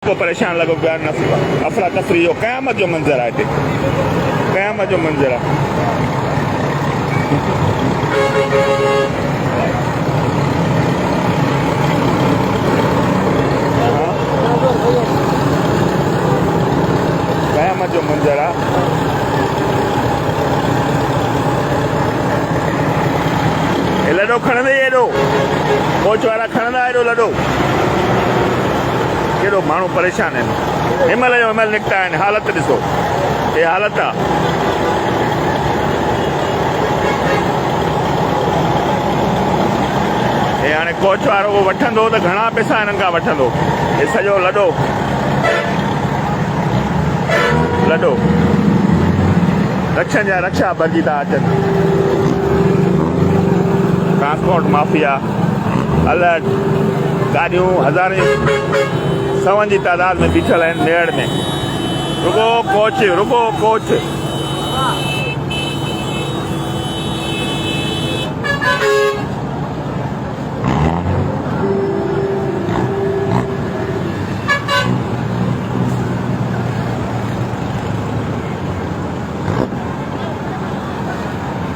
को परेशान लॻो पियो आहे। अफ़रा तफ़री जो क़यामत जो मंज़र आहे हिते, क़यामत जो मंज़र आहे। क़यामत जो मंज़र आहे। हे लॾो खणंदे हेॾो, कोच वारा खणंदा हेॾो लॾो। केॾो माण्हू परेशान आहिनि। हिनमहिल जो हिनमहिल निकिता आहिनि। हालत ॾिसो, हे हालत आहे। हे हाणे कोच वारो उहो वठंदो त घणा पैसा हिननि खां वठंदो। हे सॼो लॾो लॾो रक्षनि जा रक्षा भरिजी था अचनि। ट्रांसपोर्ट माफ़िया अलर्ट, गाॾियूं हज़ारें सवनि जी तादाद में बीठल आहिनि मेड़ में। रुको कोच, रुको कोच।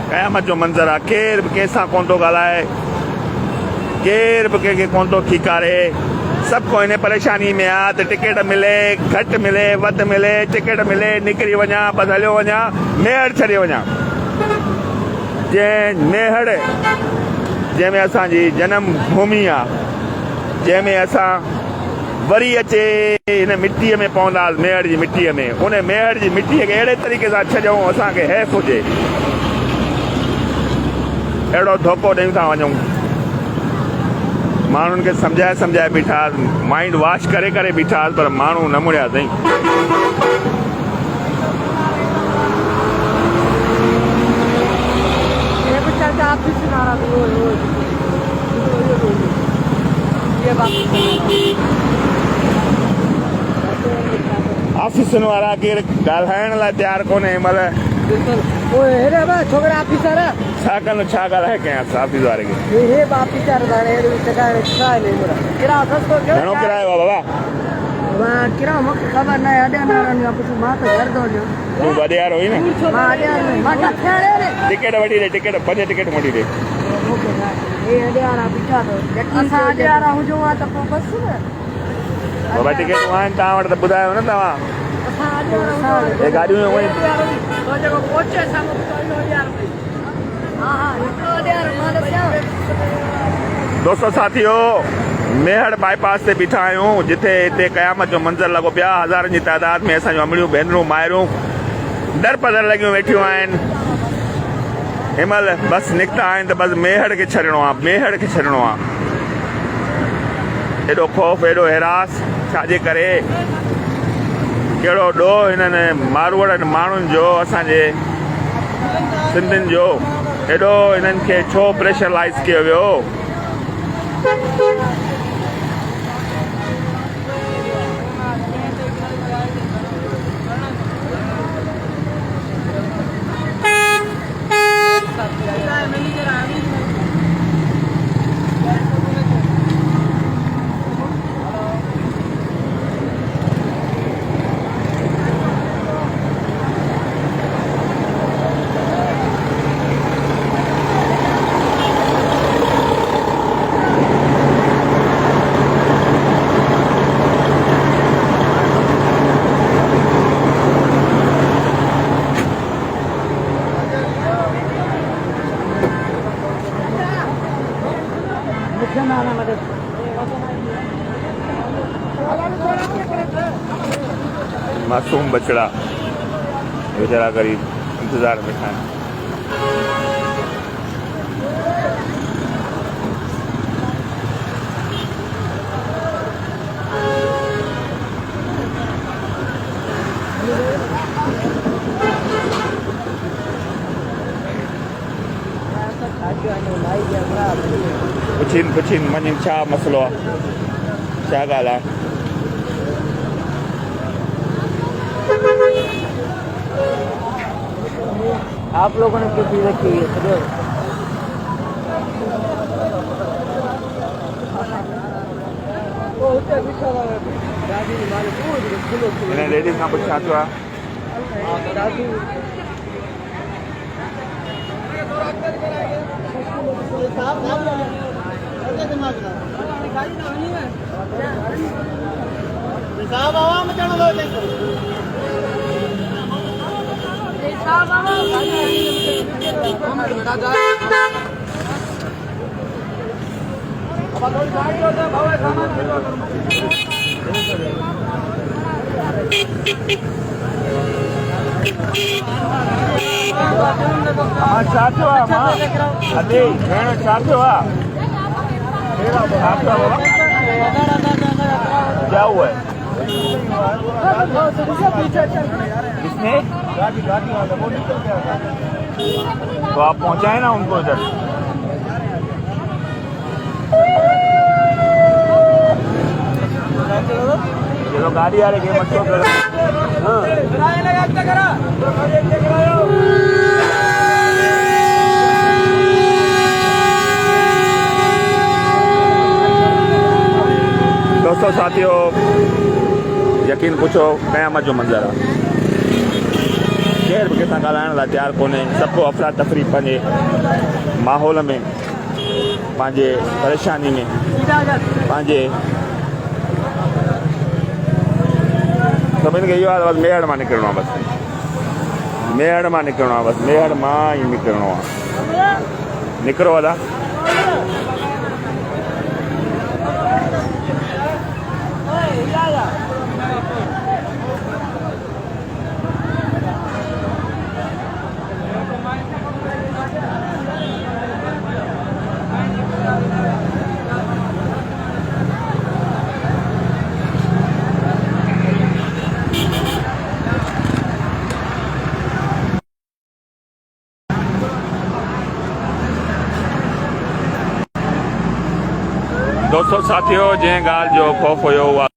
क़यामत जो मंज़र आहे। केर बि कंहिंसां कोन थो ॻाल्हाए, केर बि कंहिंखे कोन थो खीकारे। सभु को हिन परेशानी में आहे त टिकट मिले, घटि मिले, वधि मिले, टिकट मिले, निकिरी वञा, बसि हलियो वञा, मेहड़ छॾे वञा। जंहिं मेहड़ जंहिंमें असांजी जनम भूमि आहे, जंहिंमें असां वरी अचे हिन मिटीअ में पवंदासीं, मेहड़ जी मिटीअ में। उन मेहड़ जी मिटीअ खे अहिड़े तरीक़े सां छॾूं असांखे हैफ़ हुजे। अहिड़ो धोखो ॾेई था वञूं। माण्हुनि खे सम्झाए सम्झाए बीठासीं, माइंड वॉश करे करे बीठासीं, पर माण्हू न मुड़िया अथई। ऑफिसनि वारा केरु ॻाल्हाइण लाइ तयारु कोन्हे हिनमहिल। छोकिरा ऑफिसर छा कंदो, छा ॻाल्हाए कयांसि ऑफिस वारे खे। घणो किरायो आहे बाबा? ख़बर न आहे। मां त घर थो वञा। तूं वॾे वारो हुई न? टिकट वठी ॾे, टिकट 5 टिकट वठी ॾे। बाबा टिकटूं आहिनि तव्हां वटि त ॿुधायो न तव्हां। हे गाॾियूं दोस्तों साथियों, मेहड़ बाईपास ते बीठा आहियूं, जिथे हिते क़यामत जो मंज़र लॻो पिया। हज़ारनि जी तादाद में असांजूं अमड़ियूं भेनरूं माइरूं दर पदर लॻियूं वेठियूं आहिनि। हिनमहिल बसि निकिता आहिनि त बसि मेहड़ खे छॾिणो आहे, मेहड़ खे छॾिणो आहे। एॾो ख़ौफ़, एॾो हिरास, छाजे करे? कहिड़ो ॾोह हिननि मारवड़नि माण्हुनि जो, असांजे सिंधियुनि जो एॾो हिननि खे छो प्रेशराइज़ कयो वियो? मासूम बछड़ा बेचारा गरीब इंतजार में था। पुछीन मञनि छा मसलो आहे, छा ॻाल्हि आहे? आप लोगों ने क्यों रखी है? हिन लेडीज़ खां पुछां थियो आहे छा थियो आहे मां अॼु भेण छा थियो आहे छा थियो आहे बाबा क्या हुआ है किसने तो आप पहुंचाए ना उनको इधर चलो गाड़ी आ रही है मत करो दोस्तों साथियों यकीन पुछो क़यामत जो मंज़र आहे केर बि कंहिंसां ॻाल्हाइण लाइ तयारु कोन्हे सभु अफ़रा तफ़री पंहिंजे माहौल में पंहिंजे परेशानी में पंहिंजे सभिनि खे इहो आहे बसि मेहड़ मां निकिरणो आहे बसि मेहड़ मां निकिरणो आहे बसि मेहड़ मां ई निकिरणो आहे निकिरो दादा दोस्तों साथियों जंहिं ॻाल्हि जो ख़ौफ़ हुयो उहा